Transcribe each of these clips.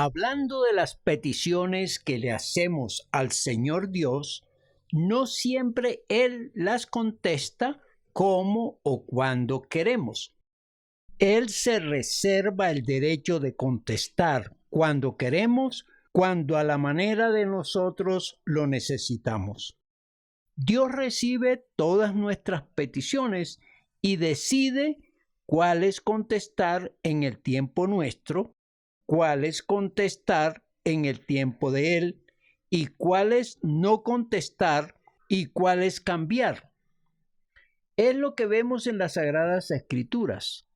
Hablando de las peticiones que le hacemos al Señor Dios, no siempre Él las contesta como o cuando queremos. Él se reserva el derecho de contestar cuando queremos, cuando a la manera de nosotros lo necesitamos. Dios recibe todas nuestras peticiones y decide cuáles contestar en el tiempo nuestro, cuáles contestar en el tiempo de Él y cuáles no contestar y cuáles cambiar. Es lo que vemos en las Sagradas Escrituras.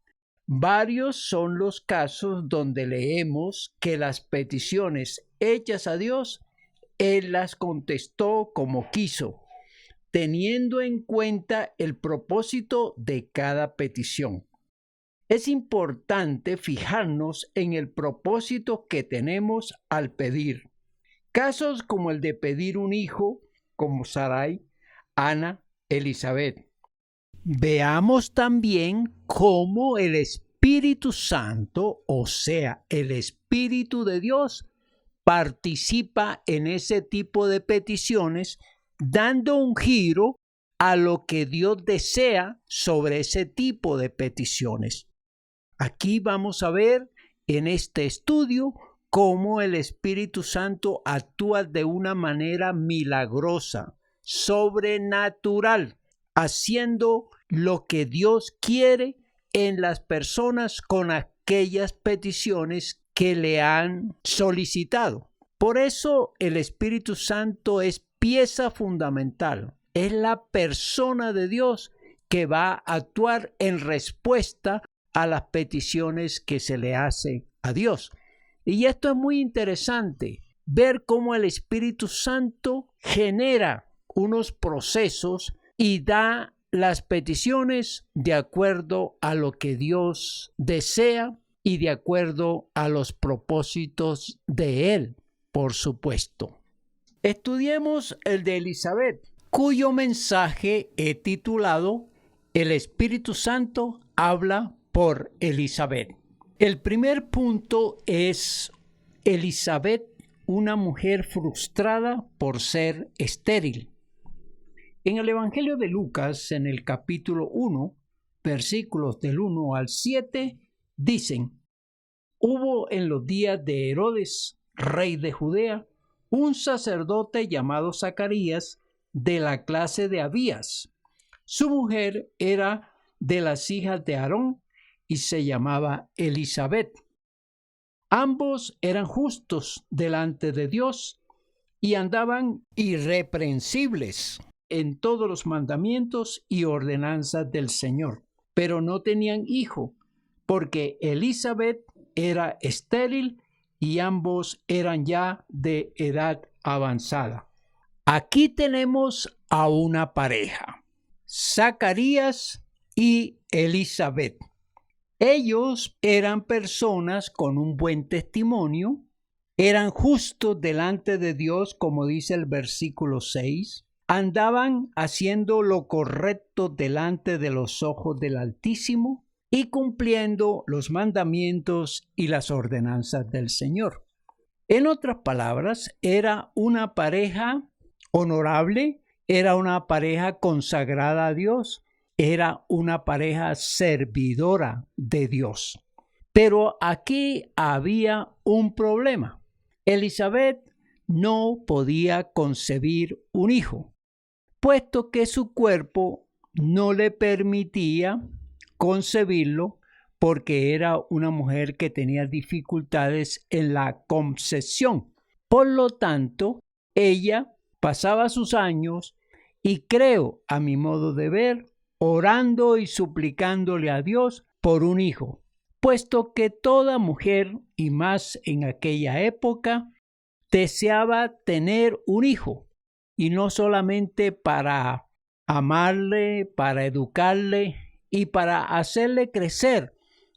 Varios son los casos donde leemos que las peticiones hechas a Dios, Él las contestó como quiso, teniendo en cuenta el propósito de cada petición. Es importante fijarnos en el propósito que tenemos al pedir. Casos como el de pedir un hijo, como Sarai, Ana, Elizabeth. Veamos también cómo el Espíritu Santo, o sea, el Espíritu de Dios, participa en ese tipo de peticiones, dando un giro a lo que Dios desea sobre ese tipo de peticiones. Aquí vamos a ver en este estudio cómo el Espíritu Santo actúa de una manera milagrosa, sobrenatural, haciendo lo que Dios quiere en las personas con aquellas peticiones que le han solicitado. Por eso el Espíritu Santo es pieza fundamental. Es la persona de Dios que va a actuar en respuesta a las peticiones que se le hace a Dios. Y esto es muy interesante, ver cómo el Espíritu Santo genera unos procesos y da las peticiones de acuerdo a lo que Dios desea y de acuerdo a los propósitos de Él, por supuesto. Estudiemos el de Elizabeth, cuyo mensaje he titulado El Espíritu Santo habla por Elizabeth. El primer punto es Elizabeth, una mujer frustrada por ser estéril. En el Evangelio de Lucas, en el capítulo 1, versículos del 1 al 7, dicen: Hubo en los días de Herodes, rey de Judea, un sacerdote llamado Zacarías, de la clase de Abías. Su mujer era de las hijas de Aarón y se llamaba Elizabeth. Ambos eran justos delante de Dios y andaban irreprensibles en todos los mandamientos y ordenanzas del Señor, pero no tenían hijo, porque Elizabeth era estéril y ambos eran ya de edad avanzada. Aquí tenemos a una pareja, Zacarías y Elizabeth. Ellos eran personas con un buen testimonio, eran justos delante de Dios, como dice el versículo 6, andaban haciendo lo correcto delante de los ojos del Altísimo y cumpliendo los mandamientos y las ordenanzas del Señor. En otras palabras, era una pareja honorable, era una pareja consagrada a Dios, era una pareja servidora de Dios. Pero aquí había un problema. Elizabeth no podía concebir un hijo, puesto que su cuerpo no le permitía concebirlo, porque era una mujer que tenía dificultades en la concepción. Por lo tanto, ella pasaba sus años, y creo, a mi modo de ver, orando y suplicándole a Dios por un hijo, puesto que toda mujer, y más en aquella época, deseaba tener un hijo, y no solamente para amarle, para educarle y para hacerle crecer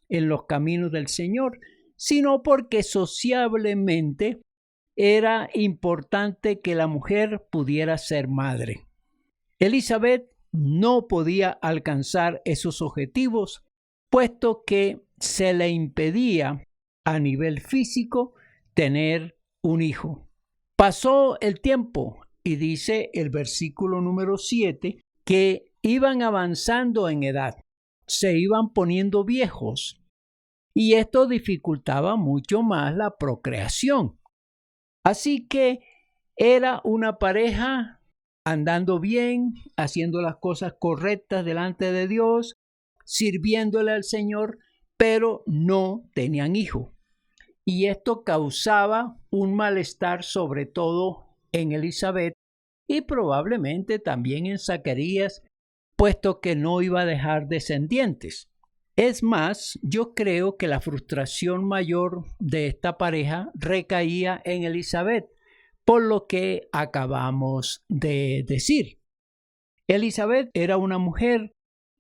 en los caminos del Señor, sino porque sociablemente era importante que la mujer pudiera ser madre. Elizabeth no podía alcanzar esos objetivos, puesto que se le impedía a nivel físico tener un hijo. Pasó el tiempo y dice el versículo número 7 que iban avanzando en edad, se iban poniendo viejos y esto dificultaba mucho más la procreación. Así que era una pareja andando bien, haciendo las cosas correctas delante de Dios, sirviéndole al Señor, pero no tenían hijo. Y esto causaba un malestar sobre todo en Elizabeth y probablemente también en Zacarías, puesto que no iba a dejar descendientes. Es más, yo creo que la frustración mayor de esta pareja recaía en Elizabeth, por lo que acabamos de decir. Elizabeth era una mujer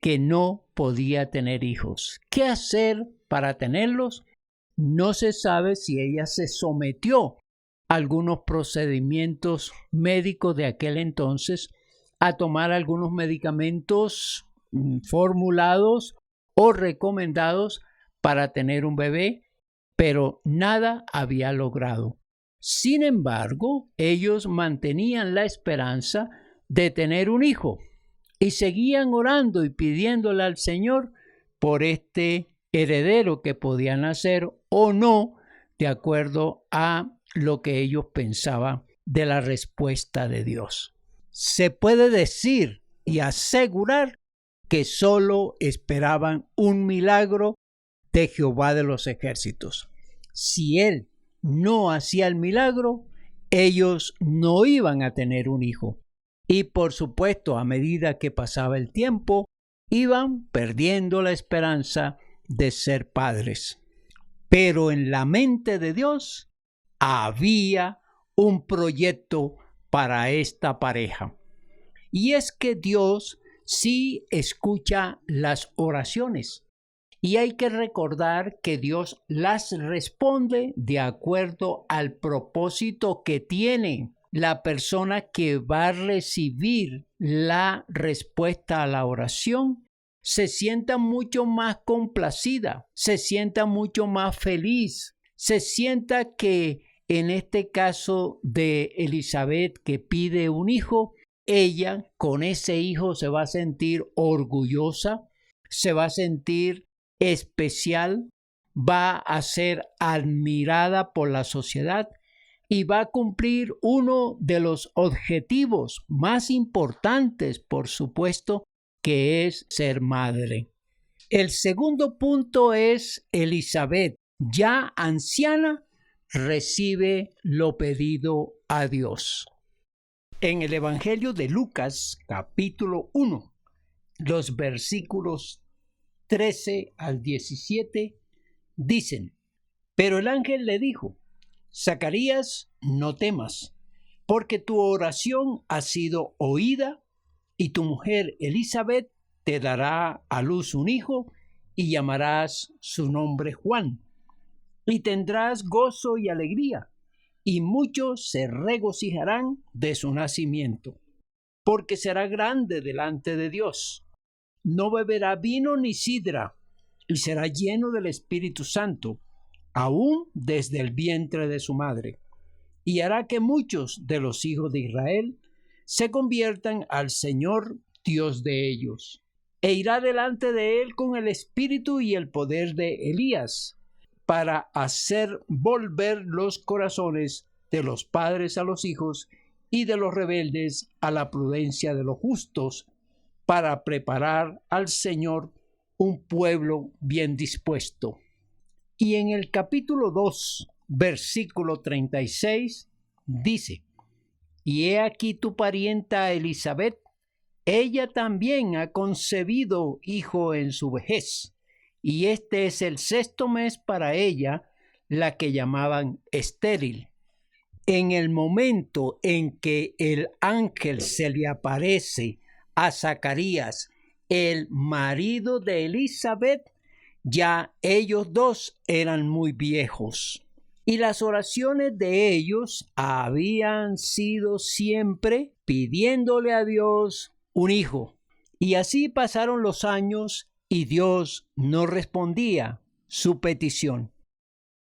que no podía tener hijos. ¿Qué hacer para tenerlos? No se sabe si ella se sometió a algunos procedimientos médicos de aquel entonces, a tomar algunos medicamentos formulados o recomendados para tener un bebé, pero nada había logrado. Sin embargo, ellos mantenían la esperanza de tener un hijo y seguían orando y pidiéndole al Señor por este heredero que podía nacer o no, de acuerdo a lo que ellos pensaban de la respuesta de Dios. Se puede decir y asegurar que solo esperaban un milagro de Jehová de los ejércitos. Si Él no hacía el milagro, ellos no iban a tener un hijo. Y por supuesto, a medida que pasaba el tiempo, iban perdiendo la esperanza de ser padres. Pero en la mente de Dios había un proyecto para esta pareja. Y es que Dios sí escucha las oraciones. Y hay que recordar que Dios las responde de acuerdo al propósito que tiene la persona que va a recibir la respuesta a la oración. Se sienta mucho más complacida, se sienta mucho más feliz, se sienta que en este caso de Elizabeth que pide un hijo, ella con ese hijo se va a sentir orgullosa, se va a sentir especial, va a ser admirada por la sociedad y va a cumplir uno de los objetivos más importantes, por supuesto, que es ser madre. El segundo punto es Elizabeth, ya anciana, recibe lo pedido a Dios. En el Evangelio de Lucas, capítulo 1, los versículos 13 al 17, dicen: Pero el ángel le dijo: Zacarías, no temas, porque tu oración ha sido oída, y tu mujer Elizabeth te dará a luz un hijo, y llamarás su nombre Juan. Y tendrás gozo y alegría, y muchos se regocijarán de su nacimiento, porque será grande delante de Dios. No beberá vino ni sidra, y será lleno del Espíritu Santo, aún desde el vientre de su madre, y hará que muchos de los hijos de Israel se conviertan al Señor Dios de ellos, e irá delante de él con el espíritu y el poder de Elías, para hacer volver los corazones de los padres a los hijos y de los rebeldes a la prudencia de los justos, para preparar al Señor un pueblo bien dispuesto. Y en el capítulo 2, versículo 36, dice: Y he aquí tu parienta Elizabeth, ella también ha concebido hijo en su vejez, y este es el 6º mes para ella, la que llamaban estéril. En el momento en que el ángel se le aparece a Zacarías, el marido de Elizabeth, ya ellos dos eran muy viejos. Y las oraciones de ellos habían sido siempre pidiéndole a Dios un hijo. Y así pasaron los años y Dios no respondía su petición.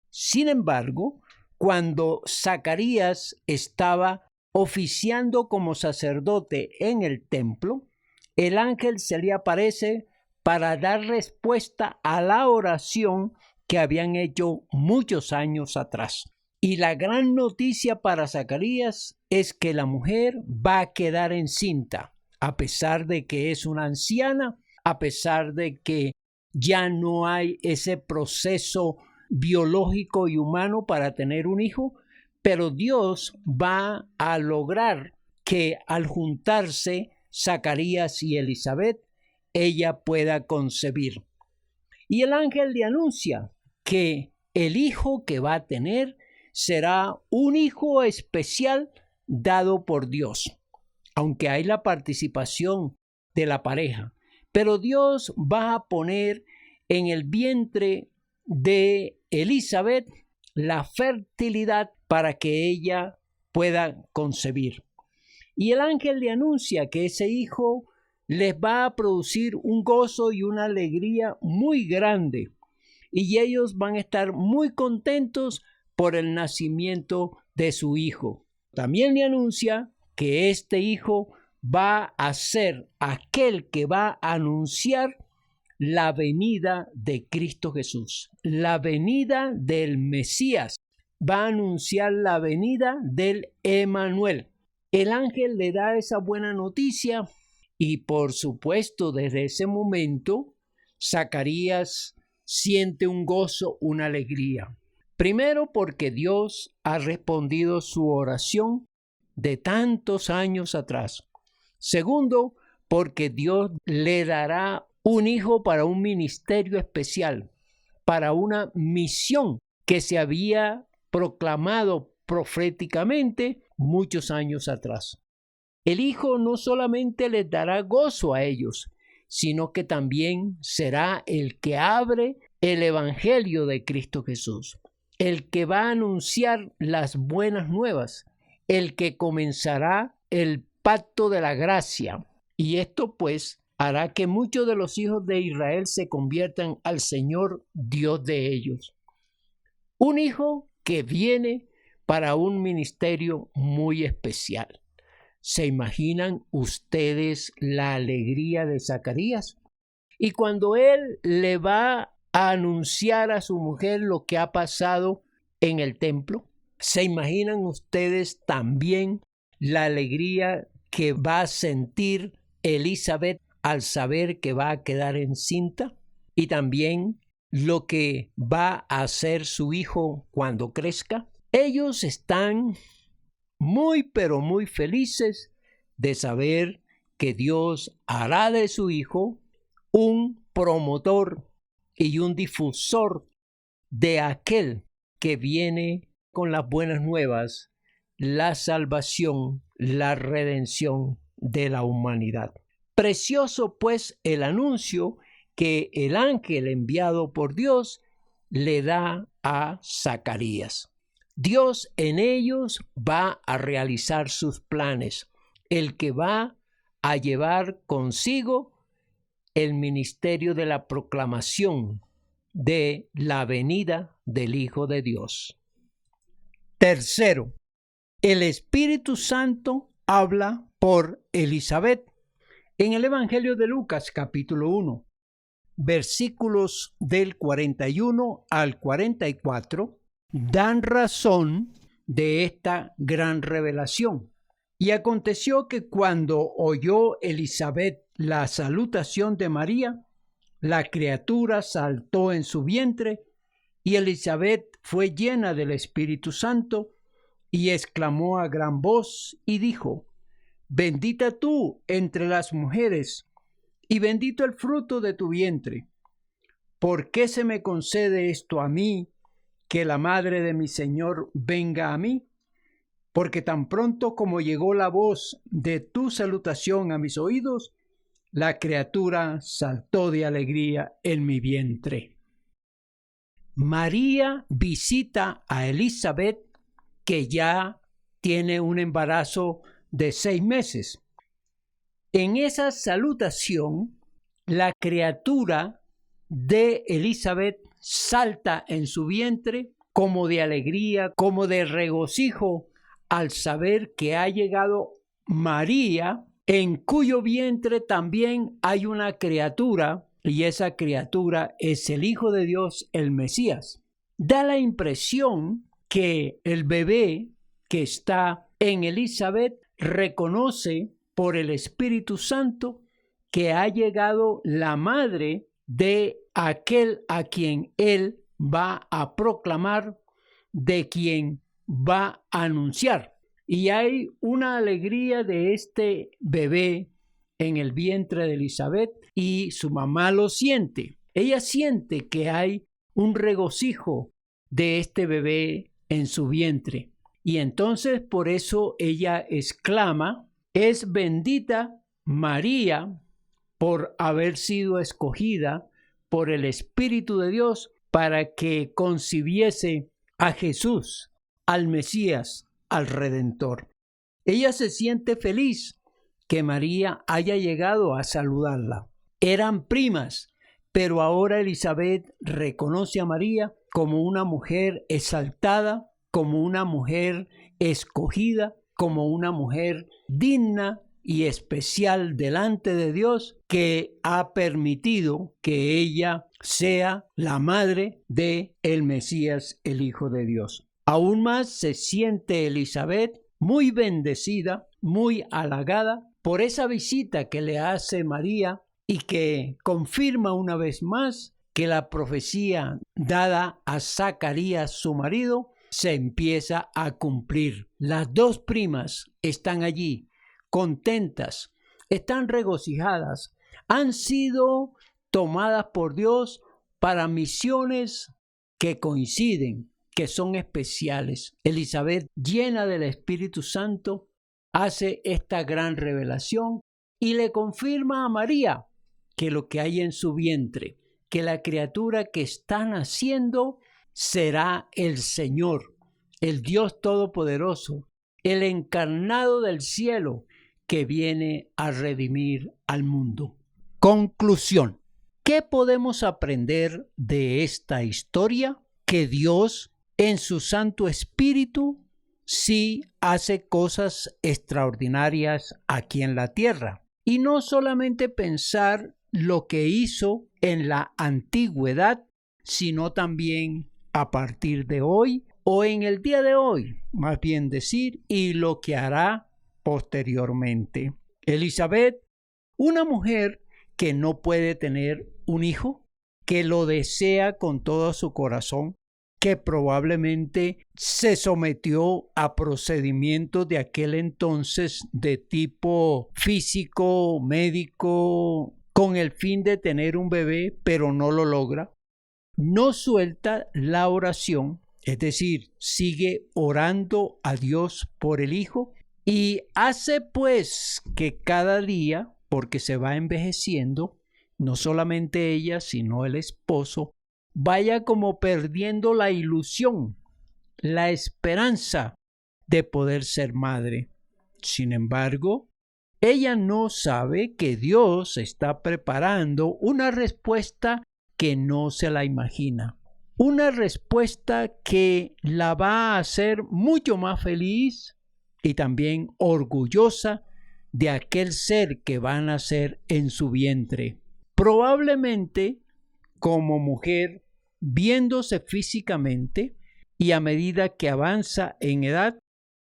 Sin embargo, cuando Zacarías estaba oficiando como sacerdote en el templo, el ángel se le aparece para dar respuesta a la oración que habían hecho muchos años atrás. Y la gran noticia para Zacarías es que la mujer va a quedar encinta, a pesar de que es una anciana, a pesar de que ya no hay ese proceso biológico y humano para tener un hijo, pero Dios va a lograr que al juntarse Zacarías y Elizabeth, ella pueda concebir. Y el ángel le anuncia que el hijo que va a tener será un hijo especial dado por Dios, aunque hay la participación de la pareja. Pero Dios va a poner en el vientre de Elizabeth la fertilidad para que ella pueda concebir. Y el ángel le anuncia que ese hijo les va a producir un gozo y una alegría muy grande. Y ellos van a estar muy contentos por el nacimiento de su hijo. También le anuncia que este hijo va a ser aquel que va a anunciar la venida de Cristo Jesús, la venida del Mesías, va a anunciar la venida del Emanuel. El ángel le da esa buena noticia y por supuesto desde ese momento Zacarías siente un gozo, una alegría. Primero porque Dios ha respondido su oración de tantos años atrás. Segundo, porque Dios le dará un hijo para un ministerio especial, para una misión que se había proclamado proféticamente muchos años atrás. El hijo no solamente les dará gozo a ellos, sino que también será el que abre el evangelio de Cristo Jesús, el que va a anunciar las buenas nuevas, el que comenzará el pacto de la gracia. Y esto pues hará que muchos de los hijos de Israel se conviertan al Señor Dios de ellos. Un hijo que viene para un ministerio muy especial. ¿Se imaginan ustedes la alegría de Zacarías? Y cuando él le va a anunciar a su mujer lo que ha pasado en el templo, ¿se imaginan ustedes también la alegría que va a sentir Elizabeth al saber que va a quedar encinta? Y también lo que va a hacer su hijo cuando crezca. Ellos están muy pero muy felices de saber que Dios hará de su hijo un promotor y un difusor de aquel que viene con las buenas nuevas, la salvación, la redención de la humanidad. Precioso pues el anuncio que el ángel enviado por Dios le da a Zacarías. Dios en ellos va a realizar sus planes, el que va a llevar consigo el ministerio de la proclamación de la venida del Hijo de Dios. Tercero, el Espíritu Santo habla por Elizabeth. En el Evangelio de Lucas, capítulo 1, versículos del 41 al 44, dan razón de esta gran revelación. Y aconteció que cuando oyó Elizabeth la salutación de María, la criatura saltó en su vientre, y Elizabeth fue llena del Espíritu Santo, y exclamó a gran voz y dijo: Bendita tú entre las mujeres, y bendito el fruto de tu vientre. ¿Por qué se me concede esto a mí, que la madre de mi Señor venga a mí? Porque tan pronto como llegó la voz de tu salutación a mis oídos, la criatura saltó de alegría en mi vientre. María visita a Elizabeth, que ya tiene un embarazo de 6 meses. En esa salutación, la criatura de Elizabeth salta en su vientre como de alegría, como de regocijo al saber que ha llegado María, en cuyo vientre también hay una criatura, y esa criatura es el Hijo de Dios, el Mesías. Da la impresión que el bebé que está en Elizabeth reconoce por el Espíritu Santo que ha llegado la madre de aquel a quien él va a proclamar, de quien va a anunciar. Y hay una alegría de este bebé en el vientre de Elizabeth y su mamá lo siente. Ella siente que hay un regocijo de este bebé en su vientre. Y entonces por eso ella exclama: es bendita María por haber sido escogida por el Espíritu de Dios para que concibiese a Jesús, al Mesías, al Redentor. Ella se siente feliz que María haya llegado a saludarla. Eran primas, pero ahora Elizabeth reconoce a María como una mujer exaltada, como una mujer escogida, como una mujer digna y especial delante de Dios, que ha permitido que ella sea la madre de el Mesías, el Hijo de Dios. Aún más se siente Elizabeth muy bendecida, muy halagada por esa visita que le hace María y que confirma una vez más que la profecía dada a Zacarías, su marido, se empieza a cumplir. Las dos primas están allí, contentas, están regocijadas, han sido tomadas por Dios para misiones que coinciden, que son especiales. Elizabeth, llena del Espíritu Santo, hace esta gran revelación y le confirma a María que lo que hay en su vientre, que la criatura que está naciendo será el Señor, el Dios Todopoderoso, el encarnado del cielo que viene a redimir al mundo. Conclusión. ¿Qué podemos aprender de esta historia? Que Dios, en su Santo Espíritu, sí hace cosas extraordinarias aquí en la tierra. Y no solamente pensar lo que hizo en la antigüedad, sino también a partir de hoy o en el día de hoy, más bien decir, y lo que hará posteriormente. Elizabeth, una mujer que no puede tener un hijo, que lo desea con todo su corazón, que probablemente se sometió a procedimientos de aquel entonces de tipo físico, médico, con el fin de tener un bebé, pero no lo logra. No suelta la oración, es decir, sigue orando a Dios por el hijo y hace pues que cada día, porque se va envejeciendo, no solamente ella, sino el esposo, vaya como perdiendo la ilusión, la esperanza de poder ser madre. Sin embargo, ella no sabe que Dios está preparando una respuesta que no se la imagina. Una respuesta que la va a hacer mucho más feliz y también orgullosa de aquel ser que va a nacer en su vientre. Probablemente, como mujer, viéndose físicamente y a medida que avanza en edad,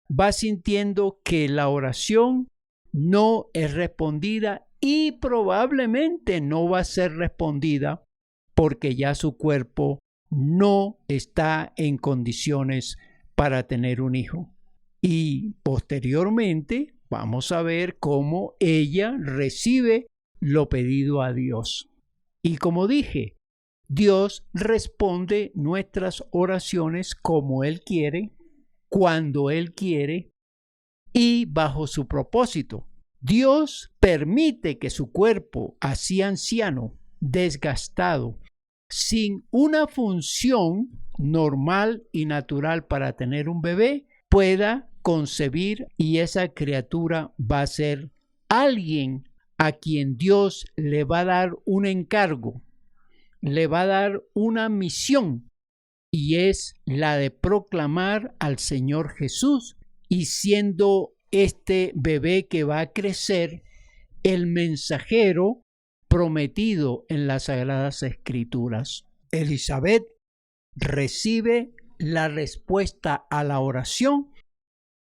va sintiendo que la oración no es respondida y probablemente no va a ser respondida porque ya su cuerpo no está en condiciones para tener un hijo. Y posteriormente vamos a ver cómo ella recibe lo pedido a Dios. Y como dije, Dios responde nuestras oraciones como Él quiere, cuando Él quiere y bajo su propósito. Dios permite que su cuerpo, así anciano, desgastado, sin una función normal y natural para tener un bebé, pueda concebir, y esa criatura va a ser alguien a quien Dios le va a dar un encargo, le va a dar una misión, y es la de proclamar al Señor Jesús, y siendo este bebé que va a crecer el mensajero prometido en las Sagradas Escrituras. Elizabeth recibe la respuesta a la oración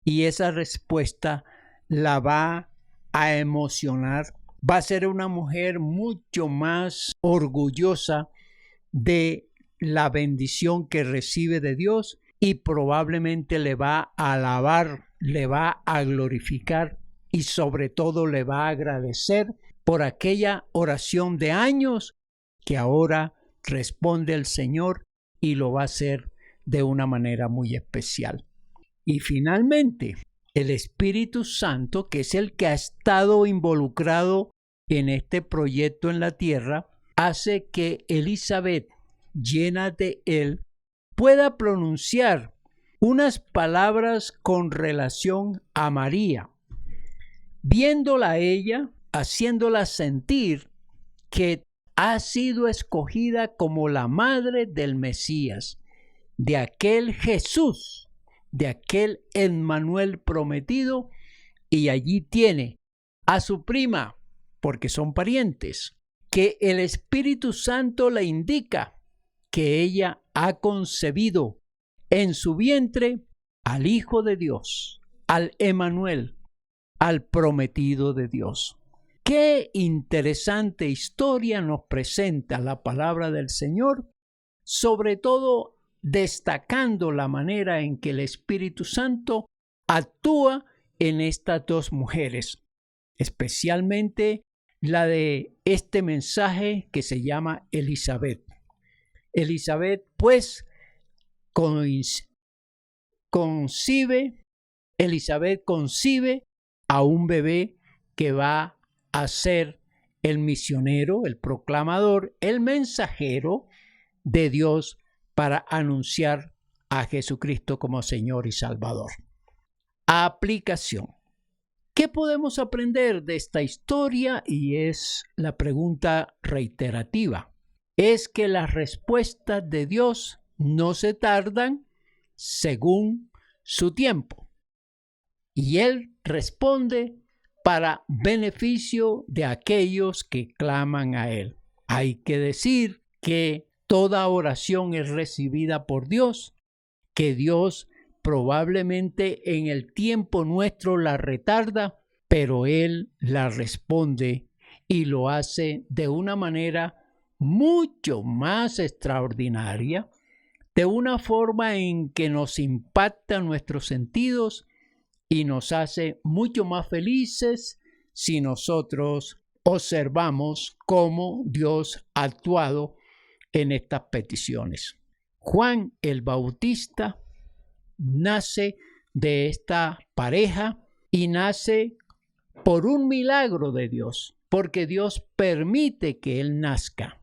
y esa respuesta la va a emocionar. Va a ser una mujer mucho más orgullosa de la bendición que recibe de Dios y probablemente le va a alabar, le va a glorificar y sobre todo le va a agradecer por aquella oración de años que ahora responde el Señor y lo va a hacer de una manera muy especial. Y finalmente, el Espíritu Santo, que es el que ha estado involucrado en este proyecto en la tierra, hace que Elizabeth, llena de él, pueda pronunciar unas palabras con relación a María, viéndola a ella, haciéndola sentir que ha sido escogida como la madre del Mesías, de aquel Jesús, de aquel Emmanuel prometido, y allí tiene a su prima, porque son parientes, que el Espíritu Santo le indica que ella ha concebido en su vientre al Hijo de Dios, al Emmanuel, al prometido de Dios. Qué interesante historia nos presenta la palabra del Señor, sobre todo destacando la manera en que el Espíritu Santo actúa en estas dos mujeres, especialmente la de este mensaje que se llama Elizabeth. Elizabeth, pues, concibe a un bebé que va a ser el misionero, el proclamador, el mensajero de Dios para anunciar a Jesucristo como Señor y Salvador. Aplicación. ¿Qué podemos aprender de esta historia? Y es la pregunta reiterativa. Es que las respuestas de Dios no se tardan según su tiempo. Y Él responde para beneficio de aquellos que claman a Él. Hay que decir que toda oración es recibida por Dios, que Dios probablemente en el tiempo nuestro la retarda, pero Él la responde y lo hace de una manera mucho más extraordinaria, de una forma en que nos impacta nuestros sentidos y nos hace mucho más felices si nosotros observamos cómo Dios ha actuado en estas peticiones. Juan el Bautista nace de esta pareja y nace por un milagro de Dios, porque Dios permite que él nazca,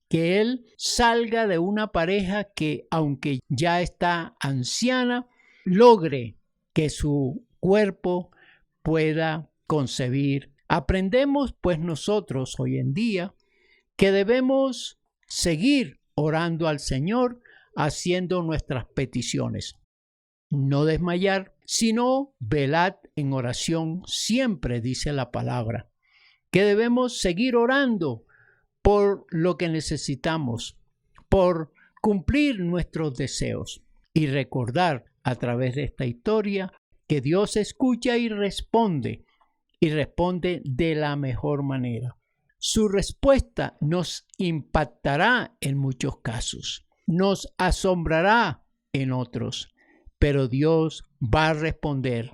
que él salga de una pareja que, aunque ya está anciana, logre que su cuerpo pueda concebir. Aprendemos pues nosotros hoy en día que debemos seguir orando al Señor, haciendo nuestras peticiones. No desmayar, sino velad en oración siempre, dice la palabra. Que debemos seguir orando por lo que necesitamos, por cumplir nuestros deseos y recordar a través de esta historia que Dios escucha y responde de la mejor manera. Su respuesta nos impactará en muchos casos, nos asombrará en otros, pero Dios va a responder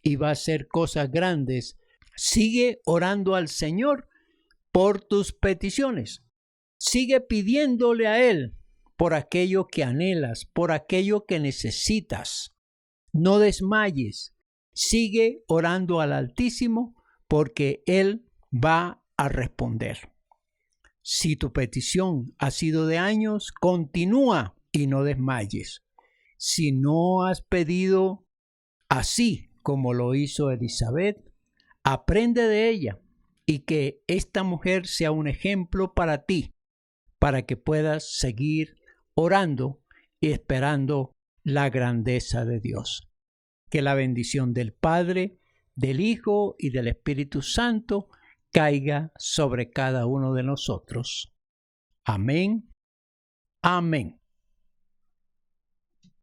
y va a hacer cosas grandes. Sigue orando al Señor por tus peticiones. Sigue pidiéndole a Él por aquello que anhelas, por aquello que necesitas. No desmayes. Sigue orando al Altísimo porque Él va a responder. Si tu petición ha sido de años, continúa y no desmayes. Si no has pedido así como lo hizo Elizabeth, aprende de ella y que esta mujer sea un ejemplo para ti, para que puedas seguir orando y esperando la grandeza de Dios. Que la bendición del Padre, del Hijo y del Espíritu Santo caiga sobre cada uno de nosotros. Amén. Amén.